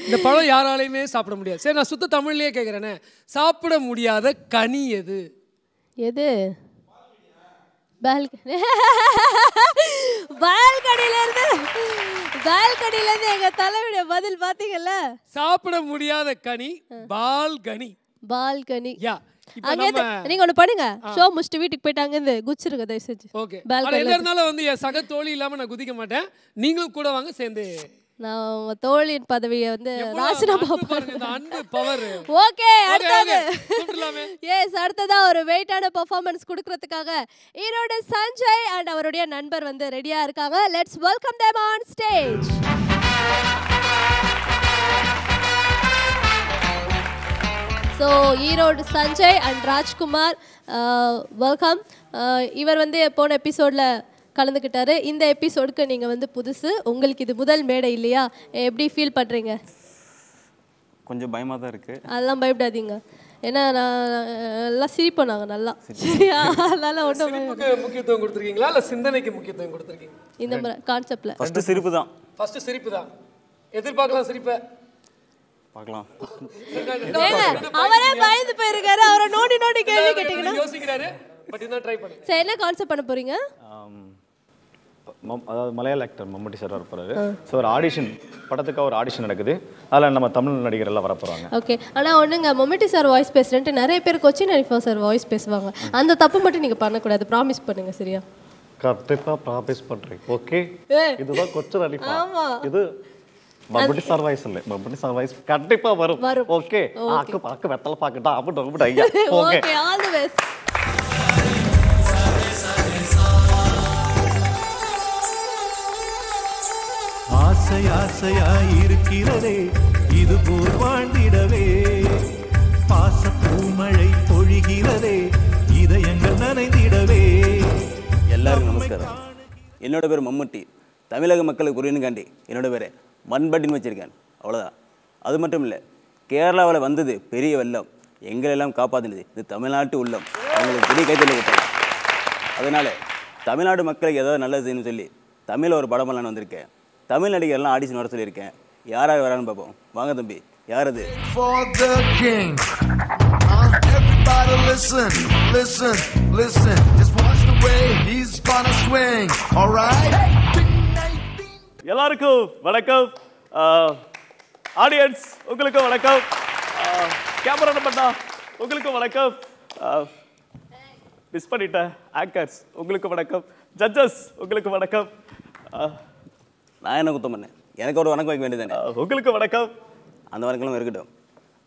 இந்த பழம் யாராலையுமே சாப்பிட முடியாது. சரி, நான் சுத்த தமிழ்லயே கேட்குறேனே, சாப்பிட முடியாத கனி எது? எது? பால்கனிலேருந்து எங்க தலைவிட பதில் பாத்தீங்கல்ல. சாப்பிட முடியாத கனி பால்கனி. பால்கனி. யா. நீங்க ஒண்ணு பண்ணுங்க, ஷோ முடிச்சுட்டு வீட்டுக்கு போயிட்டாங்க இருந்து குச்சிருங்க தயவு செஞ்சு. ஓகே. எங்க இருந்தாலும் வந்து என் சக தோழி இல்லாம நான் குதிக்க மாட்டேன். நீங்களும் கூட வாங்க, சேர்ந்து நான் தோழியின் பதவியை வந்து ராசினாமா பாருங்க. அன்பு பவர். ஓகே, அடுத்தது எஸ், அடுத்ததா ஒரு வெயிட்டான பெர்ஃபார்மன்ஸ் கொடுக்கிறதுக்காக ஈரோடு சஞ்சய் அண்ட் அவருடைய நண்பர் வந்து ரெடியா இருக்காங்க. Let's welcome them on stage. So Erode Sanjay and Rajkumar welcome. இவர் வந்து போன எபிசோடில் கலந்துக்கிட்டாரு. இந்த எபிசோடுக்கு நீங்கள் வந்து புதுசு, உங்களுக்கு இது முதல் மேடை இல்லையா? எப்படி ஃபீல் பண்ணுறீங்க? கொஞ்சம் பயமாக தான் இருக்குது. அதெல்லாம் பயப்படாதீங்க, ஏன்னா நான் எல்லாம் சிரிப்போம் நாங்கள் நல்லா. சரியா? அதனால ஒன்றும் முக்கியத்துவம் கொடுத்துருக்கீங்களா இல்லை சிந்தனைக்கு முக்கியத்துவம் கொடுத்துருக்கீங்க? இந்த மாதிரி கான்செப்டில் ஃபஸ்ட்டு சிரிப்பு தான். ஃபஸ்ட்டு சிரிப்பு தான் எதிர்பார்க்கலாம். சிரிப்பை பார்க்கலாம். அவரே பயந்து போயிருக்காரு. அவரை நோண்டி நோண்டி கேள்வி கேட்டீங்கன்னா யோசிக்கிறாரு. பட் இதான் ட்ரை பண்ணுங்க. சரி, என்ன கான்செப்ட் பண்ண போறீங்க? அதாவது மலையாள ஆக்டர் மம்முட்டி சார் வரப்போறாரு. ஸோ ஒரு ஆடிஷன், படத்துக்காக ஒரு ஆடிஷன் நடக்குது. அதில் நம்ம தமிழ் நடிகர் எல்லாம் வரப்போறாங்க. ஓகே. ஆனால் ஒன்றுங்க, மம்முட்டி சார் வாய்ஸ் பேசுறேன்ட்டு நிறைய பேர் கொச்சின் ஹனிஃபா சார் வாய்ஸ் பேசுவாங்க. அந்த தப்பு மட்டும் நீங்கள் பண்ணக்கூடாது. ப்ராமிஸ் பண்ணுங்க, சரியா? கரெக்டாக ப்ராமிஸ் பண்ணுறேன். ஓகே, இதுதான் கொச்சின் ஹனிஃபா. இது மம்முட்டி சார் வாய்ஸ் இல்லை, மம்முட்டி சார் வாய்ஸ் கண்டிப்பாக வரும். ஓகே, ஆக்கு பாக்கு வெத்தலை பாக்குட்டா அப்படி ஐயா. Okay, all the best. ஆசை ஆசையாயிருக்கிறதே இது போல் வாழ்ந்திடவே, பாச பூமழை பொழிகிறதே இதயங்கள் நனைந்திடவே. எல்லாருக்கும் நமஸ்காரம். என்னோட பேர் மம்முட்டி. தமிழக மக்களுக்கு புரியணுங்காண்டி என்னோட பேர் மண்பட்டின்னு வச்சுருக்கேன், அவ்வளோதான். அது மட்டும் இல்லை, கேரளாவில் வந்தது பெரிய வெள்ளம், எங்களெல்லாம் காப்பாற்றினது இது தமிழ்நாட்டு உள்ளம். அவங்களுக்கு பெரிய கைத்தறி விட்டாங்க. அதனால் தமிழ்நாடு மக்களுக்கு ஏதாவது நல்லது செய்யணும்னு சொல்லி தமிழில் ஒரு படம் பண்ணலான்னு வந்திருக்கேன். தமிழ் நடிகர்லாம் ஆடிஷன் வர சொல்லியிருக்கேன். யாராவது வரான்னு பார்ப்போம். வாங்க தம்பி, யார் அது? For the king. Everybody listen, listen, listen. Just watch the way he's gonna swing. All right? எல்லாருக்கும் வணக்கம். ஆடியன்ஸ் உங்களுக்கு வணக்கம். கேமரா பண்ணா உங்களுக்கு வணக்கம். மிஸ் பண்ணிட்டேன். ஆங்கர்ஸ் உங்களுக்கு வணக்கம். ஜட்ஜஸ் உங்களுக்கு வணக்கம். நான் என்ன குத்தம் பண்ணேன்? எனக்கு ஒரு வணக்கம் வைக்க வேண்டியதானே? உங்களுக்கு வணக்கம். அந்த வணக்கம் இருக்கட்டும்.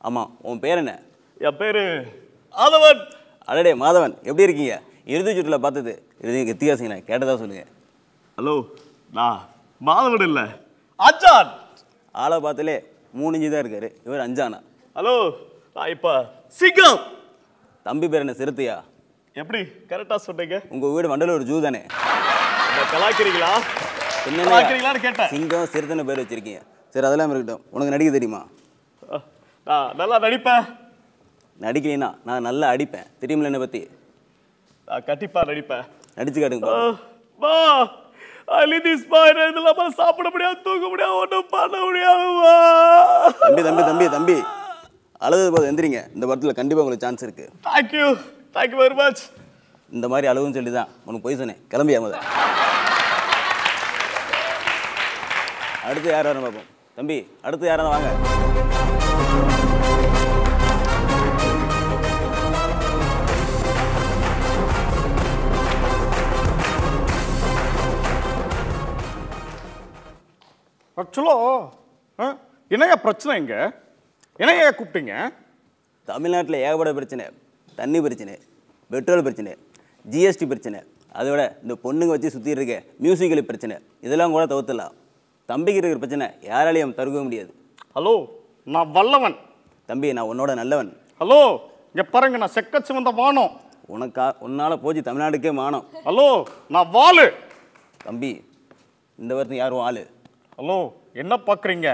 ஆமாம், உன் பேர் என்ன? என் பேர் மாதவன். அடடே மாதவன், எப்படி இருக்கீங்க? இறுதி சுற்றுல பார்த்தது வித்தியாசங்கண்ணா, கேட்டதா சொல்லுங்கள். ஹலோ, நான் மாதவன் இல்லை, அஞ்சான். ஆளை பார்த்தாலே 3 இன்ச்சு தான் இருக்காரு, இவர் அஞ்சானா? ஹலோ, நான் இப்போ சிங்கம். தம்பி பேர் என்ன? சிறுத்தையா? எப்படி கரெக்டாக சொன்னீங்க? உங்கள் வீடு வண்டலூர் ஜூ தானே? கலாய்க்கிறீங்களா? என்ன சிங்கம் சிறுத்தைன்னு பேர் வச்சிருக்கீங்க? சரி, அதெல்லாம் இருக்கட்டும். உனக்கு நடிக்க தெரியுமா? நான் நல்லா நடிப்பேன். நடிக்கிறீன்னா நான் நல்லா அடிப்பேன். தெரியுமில்ல என்னை பற்றி? நான் கண்டிப்பாக நடிப்பேன். நடிச்சு காட்டுங்க. இதெல்லாம் சாப்பிட முடியாது, தூங்க முடியாது, ஒன்றும் பண்ண முடியாது. தம்பி தம்பி தம்பி தம்பி அழுது போது எந்திரிங்க. இந்த படத்தில் கண்டிப்பாக உங்களுக்கு சான்ஸ் இருக்கு. Thank you, thank you very much. இந்த மாதிரி அழுகுன்னு சொல்லி தான் உனக்கு போய் சொன்னேன். கிளம்பியா முதல். அடுத்து யார் வரணும் பார்ப்போம். தம்பி, அடுத்து யாராவது வாங்க. என்னங்க பிரச்சனை? இங்க என்னங்க கூப்பிட்டீங்க? தமிழ்நாட்டில் ஏகப்பட பிரச்சனை. தண்ணி பிரச்சனை, பெட்ரோல் பிரச்சனை, ஜிஎஸ்டி பிரச்சனை, அதை விட இந்த பொண்ணுங்க வச்சு சுற்றி இருக்க மியூசிக்கல் பிரச்சனை, இதெல்லாம் கூட தவிர்த்துலாம். தம்பிக்கு இருக்கிற பிரச்சனை யாராலையும் தடுக்க முடியாது. ஹலோ, நான் வல்லவன். தம்பி, நான் உன்னோட நல்லவன். ஹலோ, இங்கே பாருங்க, நான் செக்கச்சு வந்த வானம். உன்னால் போச்சு தமிழ்நாடுக்கே மானம். ஹலோ, நான் வாளு. தம்பி, இந்த வருஷம் யாரும் ஆளு. ஹலோ, என்ன பார்க்குறீங்க?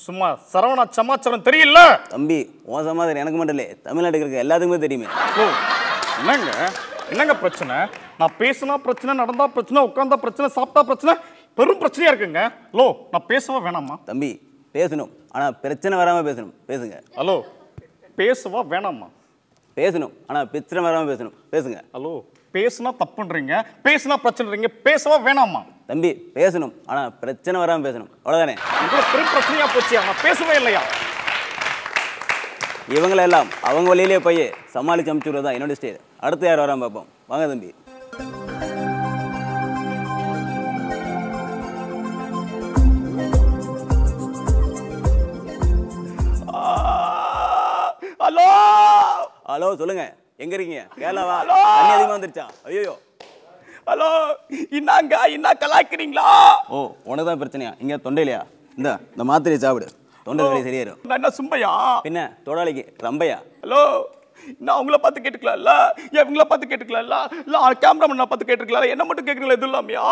சும்மா சரவணா சமாச்சாரம் தெரியல. தம்பி, உன் சமாதானம் எனக்கு மட்டும் இல்லை, தமிழ்நாட்டுக்கு இருக்க எல்லாத்துக்குமே தெரியுமே. ஹலோ, என்னங்க பிரச்சனை? நான் பேசினா பிரச்சனை, நடந்தா பிரச்சனை, உட்காந்தா பிரச்சனை, சாப்பிட்டா பிரச்சனை, பெரும் பிரச்சனையா இருக்குங்க. ஹலோ, நான் பேசவா வேணாமா? தம்பி, பேசணும், ஆனால் பிரச்சனை வராமல் பேசணும். பேசுங்க. ஹலோ, பேசவா வேணாமா? பேசணும், ஆனால் பிரச்சனை வராமல் பேசணும். பேசுங்க. ஹலோ, பேசுனா தப்புன்றீங்க, பேசுனா பிரச்சனைறீங்க, பேசவா வேணாமா? தம்பி, பேசணும், ஆனால் பிரச்சனை வராமல் பேசணும். அவ்வளோதானே? உங்களுக்கு பெரும் பிரச்சனையா போச்சு. நான் பேசவே இல்லையா? இவங்களெல்லாம் அவங்க வழியிலே போய் சமாளிச்சு அனுப்பிச்சுடுறது தான் என்னோட ஸ்டைல். அடுத்து யார் வராமல் பார்ப்போம். வாங்க தம்பி. ஹலோ ஹலோ, சொல்லுங்க, எங்க இருக்கீங்க? கேரளாவா? தண்ணி அதிகமாக வந்துருச்சா? ஐயோ. ஹலோ, என்ன கலாய்க்கிறீங்களா? ஓ, உனக்கு தான் பிரச்சனையா? இங்கே தொண்டையிலையா? இந்த மாத்திரையை சாப்பிடு, தொண்டை வலி சரியாயிரும். என்ன சும்பையா? பின்ன தொடாளிக்கு ரம்பையா? ஹலோ நான் அவங்கள பார்த்து கேட்டுக்கலாம்ல இவங்கள பார்த்து கேட்டுக்கலாம்ல இல்லை கேமராமேன் பார்த்து கேட்டுருக்கலாம் என்ன மட்டும் கேட்குறீங்களா எதுவும் இல்லாமையா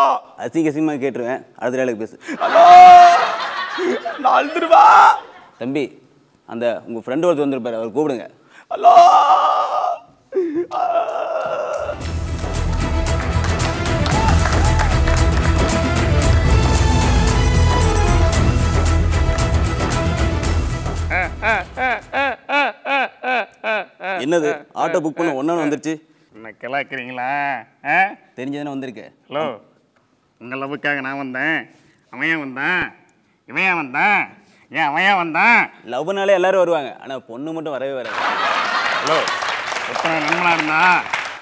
அசிங்கமாக கேட்டுருவேன் அடுத்த வேலைக்கு பேசு ஹலோ நான் அழுதுருவா தம்பி அந்த உங்கள் ஃப்ரெண்டு ஒருத்தர் வந்திருப்பாரு அவர் கூப்பிடுங்க ஹலோ என்னது ஆட்டோ புக் பண்ண ஒன்று வந்துருச்சு என்ன கிளாக்குறீங்களா தெரிஞ்சதானே வந்திருக்கு ஹலோ உங்கள் லவ்வுக்காக நான் வந்தேன் அவன் வந்தான் இவன் வந்தான் ஏன் அவன் வந்தான் லவ்னாலே எல்லாரும் வருவாங்க ஆனால் பொண்ணு மட்டும் வரவே வராது ஹலோ ஒருத்தனை நண்பனாக இருந்தா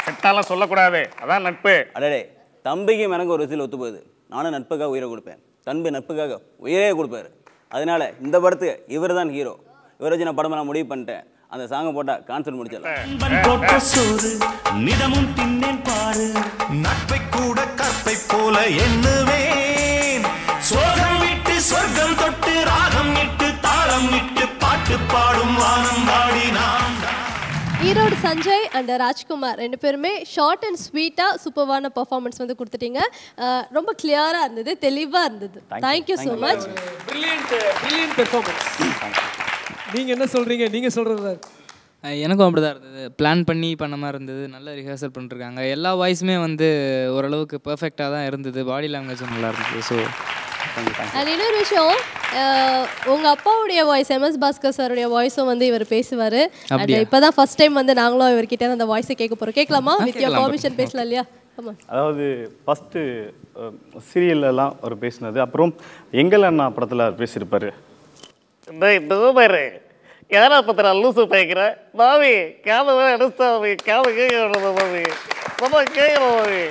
செட்டாலாம் சொல்லக்கூடாது அதான் நட்பு அடடே தம்பிக்கு எனக்கு ஒரு விஷயம் ஒத்து போகுது நானும் நட்புக்காக உயிரை கொடுப்பேன் தம்பி நட்புக்காக உயிரே கொடுப்பாரு அதனால இந்த படத்துக்கு இவர் தான் ஹீரோ இவரை வச்சு நான் படம் நான் முடிவு பண்ணிட்டேன் அந்த சாங்கை போட்டா கான்சர்ட் முடிச்சிடலாம் நட்பை கூட கற்பை போல எண்ணுவேன் சோகம் விட்டு சொர்க்கம் தொட்டு ராகம் இட்டு தாளம் இட்டு பாட்டு பாடும் வானம் பாடி நாம் ஈரோடு சஞ்சய் அண்ட் ராஜ்குமார் ரெண்டு பேருமே ஷார்ட் அண்ட் ஸ்வீட்டாக சூப்பர்வான பர்ஃபார்மன்ஸ் வந்து கொடுத்துட்டீங்க ரொம்ப கிளியராக இருந்தது தெளிவாக இருந்தது thank you so much brilliant performance நீங்கள் என்ன சொல்கிறீங்க நீங்கள் சொல்கிறது எனக்கும் அப்படி தான் இருந்தது பிளான் பண்ணி பண்ண மாதிரி இருந்தது நல்ல ரிஹர்சல் பண்ணிருக்காங்க எல்லா வாய்ஸுமே வந்து ஓரளவுக்கு பர்ஃபெக்டாக தான் இருந்தது பாடி லாங்குவேஜும் நல்லா இருந்தது ஸோ அண்ட் இன்னொரு விஷயம் உங்கள் அப்பாவுடைய வாய்ஸ் MS பாஸ்கர் சாருடைய வாய்ஸும் வந்து இவர் பேசுவார் அண்ட் இப்போ தான் ஃபர்ஸ்ட் டைம் வந்து நாங்களும் இவர்கிட்ட அந்த வாய்ஸை கேட்க போகிறோம் கேட்கலாமா வித் யுவர் பர்மிஷன் பேசலாம் இல்லையா அதாவது ஃபஸ்ட்டு சீரியல்லாம் அவர் பேசினது அப்புறம் எங்கள் அண்ணா படத்தில் பேசியிருப்பார் யாரா பத்திர லூசு பேக்கிற மாவி காதை வேற எடுத்தா காதை கேட்க மாவி ரொம்ப கேட்கணும் மாவி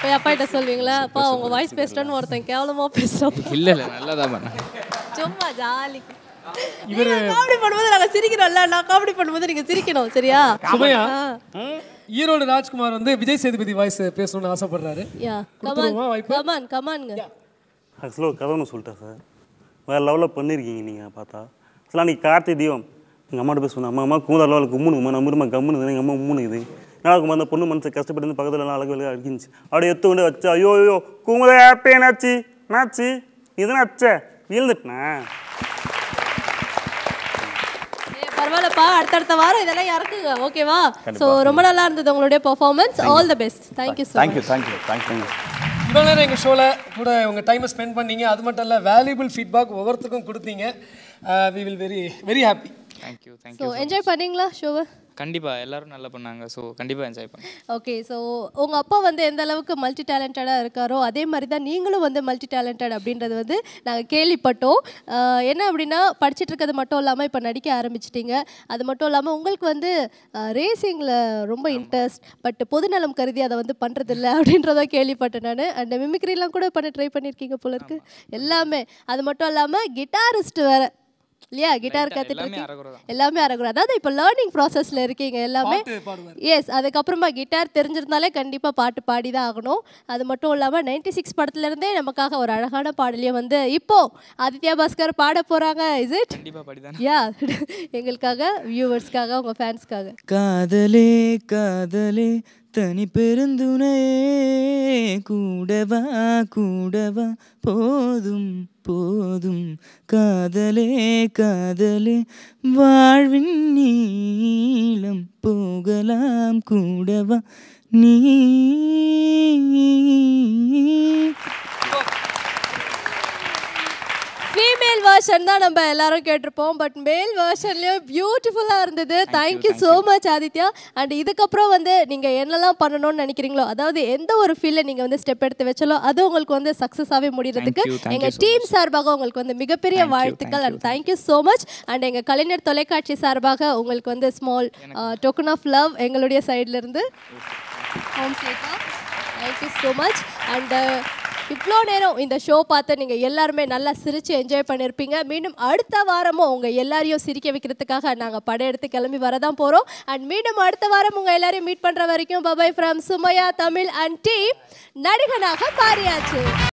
போய் அப்பா கிட்ட சொல்வீங்களா அப்பா உங்க வாய்ஸ் பேசுறேன்னு ஒருத்தன் கேவலமா பேசுறான் இல்லை நல்லா தான் பண்ணேன் சும்மா ஜாலி இவரு காமெடி பண்ணும்போது நாங்க சிரிக்கிறோம்ல நான் காமெடி பண்ணும்போது நீங்க சிரிக்கணும் சரியா சுமையா ஈரோடு ராஜ்குமார் வந்து விஜய் சேதுபதி வாய்ஸ் பேசணும்னு ஆசைப்படுறாரு யா கமான் ஆக்சுவலாக கதை ஒன்று சொல்லிட்டேன் சார் வேறு லெவலில் பண்ணியிருக்கீங்க நீங்கள் பார்த்தா ஆக்சுவலாக நீ கார்த்தி தீபம் எங்கள் அம்மாட்ட பேசுவேன் அம்மா கூந்தல் லெவலில் கும்முனுமா நம்பருமா கம்முன்னு எங்கள் அம்மா மூணுக்குது எனக்கு அந்த பொண்ணு மனசு கஷ்டப்பட்டு பக்கத்தில் எல்லாம் அழகு அழகாக இருந்துச்சு அப்படியே எடுத்து கொண்டு வச்சா ஐயோ ஐயோ குமுத ஹாப்பி என்னாச்சு என்னாச்சு இதுனா அச்சே வீழ்ந்துட்டேண்ணா பரவாயில்லப்பா அடுத்தடுத்த வாரம் இதெல்லாம் இறக்குங்க ஓகேவா ஸோ ரொம்ப நல்லா இருந்தது உங்களுடைய performance all the best thank you so thank you இவ்வளோ நேரம் எங்கள் ஷோவில் கூட உங்கள் டைமை ஸ்பெண்ட் பண்ணீங்க அது மட்டும் இல்லை வேல்யூபிள் ஃபீட்பேக் ஒவ்வொருத்தருக்கும் கொடுத்தீங்க we will very happy thank you so enjoy பண்ணீங்களா ஷோவை கண்டிப்பாக எல்லாரும் நல்லா பண்ணாங்க ஸோ கண்டிப்பாக என்ஜாய் பண்ணேன் ஓகே ஸோ உங்கள் அப்பா வந்து எந்த அளவுக்கு மல்டி டேலண்டடாக இருக்காரோ அதே மாதிரி தான் நீங்களும் வந்து மல்டி டேலண்டட் அப்படின்றது வந்து நாங்கள் கேள்விப்பட்டோம் என்ன அப்படின்னா படிச்சுட்டு இருக்கிறது மட்டும் இல்லாமல் இப்போ நடிக்க ஆரம்பிச்சிட்டிங்க அது மட்டும் இல்லாமல் உங்களுக்கு வந்து ரேசிங்கில் ரொம்ப இன்ட்ரெஸ்ட் பட் பொதுநலம் கருதி அதை வந்து பண்ணுறதில்ல அப்படின்றத கேள்விப்பட்டேன் நான் அண்ட் மிமிக்ரிலாம் கூட பண்ண ட்ரை பண்ணியிருக்கீங்க போல இருக்கு எல்லாமே அது மட்டும் இல்லாமல் கிட்டாரிஸ்ட் வேறு இல்லையா கிட்டார் கற்றுட்டு இருக்கீங்க எல்லாமே அரகுறா அதாவது இப்போ லேர்னிங் ப்ராசஸில் இருக்கீங்க எல்லாமே எஸ் அதுக்கப்புறமா கிட்டார் தெரிஞ்சிருந்தாலே கண்டிப்பாக பாட்டு பாடி தான் ஆகணும் அது மட்டும் இல்லாமல் 96 படத்துலேருந்தே நமக்காக ஒரு அழகான பாடலையும் வந்து இப்போ ஆதித்யா பாஸ்கர் பாட போகிறாங்க இஸ் இட் யா எங்களுக்காக வியூவர்ஸ்க்காக உங்கள் ஃபேன்ஸ்க்காக காதலே காதலே தனி பெருந்துணே கூடவா கூடவா போதும் போதும் காதலே காதலே வாழ்வின் நீளம் போகலாம் கூடவா நீ ஃபீமேல் வெர்ஷன் தான் நம்ம எல்லாரும் கேட்டிருப்போம் பட் மேல் வெர்ஷன்லேயும் பியூட்டிஃபுல்லாக இருந்தது thank you so much Aditya and இதுக்கப்புறம் வந்து நீங்கள் என்னெல்லாம் பண்ணணும்னு நினைக்கிறீங்களோ அதாவது எந்த ஒரு ஃபீல்டில் நீங்கள் வந்து ஸ்டெப் எடுத்து வச்சாலோ அது உங்களுக்கு வந்து சக்ஸஸாகவே முடிகிறதுக்கு எங்கள் டீம் சார்பாக உங்களுக்கு வந்து மிகப்பெரிய வாழ்த்துக்கள் and thank you so much and எங்கள் கலைஞர் தொலைக்காட்சி சார்பாக உங்களுக்கு வந்து ஸ்மால் டோக்கன் ஆஃப் லவ் எங்களுடைய சைட்லேருந்து தேங்க்யூ ஸோ மச் அண்ட் இவ்வளோ நேரம் இந்த ஷோ பார்த்து நீங்கள் எல்லாருமே நல்லா சிரித்து என்ஜாய் பண்ணியிருப்பீங்க மீண்டும் அடுத்த வாரமும் உங்கள் எல்லாரையும் சிரிக்க வைக்கிறதுக்காக நாங்கள் படையெடுத்து கிளம்பி வரதான் போகிறோம் அண்ட் மீண்டும் அடுத்த வாரம் உங்கள் எல்லாரையும் மீட் பண்ணுற வரைக்கும் bye bye from Sumaiya Tamil and team நடிகனாக மாறியாச்சு